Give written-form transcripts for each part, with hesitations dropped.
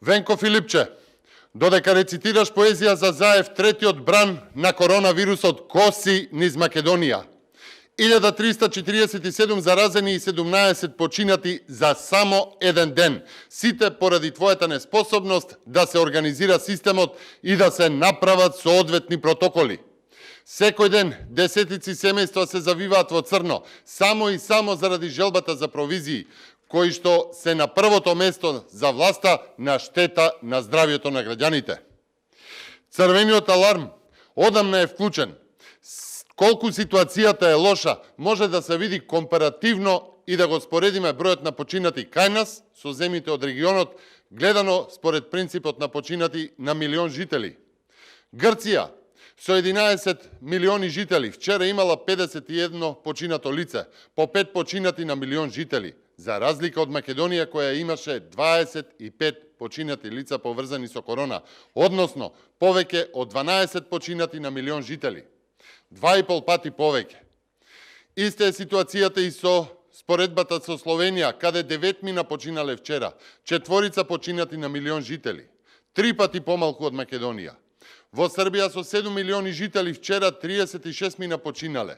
Венко Филипче, додека рецитираш поезија за Заев, третиот бран на коронавирусот коси низ Македонија. 1347 заразени и 17 починати за само еден ден. Сите поради твојата неспособност да се организира системот и да се направат соодветни протоколи. Секој ден десетици семејства се завиваат во црно, само и само заради желбата за провизии, кои што се на првото место за власта на штета на здравието на граѓаните. Црвениот аларм одамна е вклучен. Колку ситуацијата е лоша, може да се види компаративно и да го споредиме бројот на починати кај нас со земјите од регионот, гледано според принципот на починати на милион жители. Грција со 11 милиони жители вчера имала 51 починато лице, по 5 починати на милион жители, за разлика од Македонија која имаше 25 починати лица поврзани со корона, односно повеќе од 12 починати на милион жители. 2,5 пати повеќе. Иста е ситуацијата и со споредбата со Словенија, каде 9 мина починале вчера, 4 починати на милион жители, 3 пати помалку од Македонија. Во Србија со 7 милиони жители вчера 36 мина починале,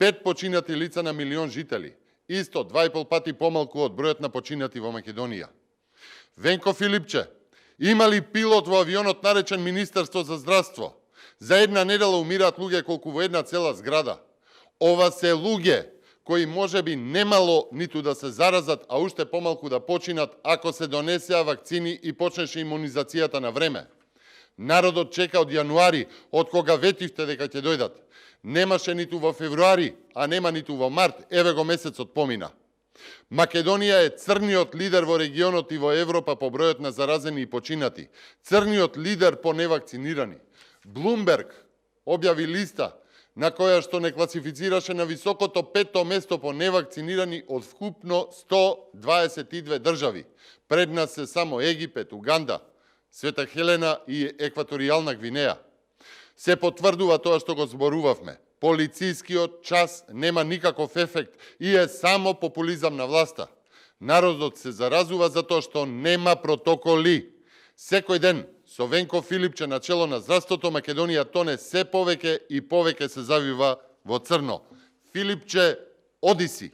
5 починати лица на милион жители, исто 2,5 пати помалку од бројот на починати во Македонија. Венко Филипче, има ли пилот во авионот наречен Министерство за здравство? За една недела умираат луѓе колку во една цела зграда. Ова се луѓе кои можеби немало ниту да се заразат, а уште помалку да починат ако се донесеа вакцини и почнеше имунизацијата на време. Народот чека од јануари, од кога ветивте дека ќе дојдат. Немаше ниту во февруари, а нема ниту во март, еве го месецот помина. Македонија е црниот лидер во регионот и во Европа по бројот на заразени и починати. Црниот лидер по невакцинирани. Блумберг објави листа на која што не класифицираше на високото 5-то место по невакцинирани од вкупно 122 држави. Пред нас се само Египет, Уганда, Света Хелена и Екваторијална Гвинеја. Се потврдува тоа што го зборувавме. Полицискиот час нема никаков ефект и е само популизам на власта. Народот се заразува затоа што нема протоколи. Секој ден со Венко Филипче на чело на здравството, Македонија тоне се повеќе и повеќе се завива во црно. Филипче, оди си!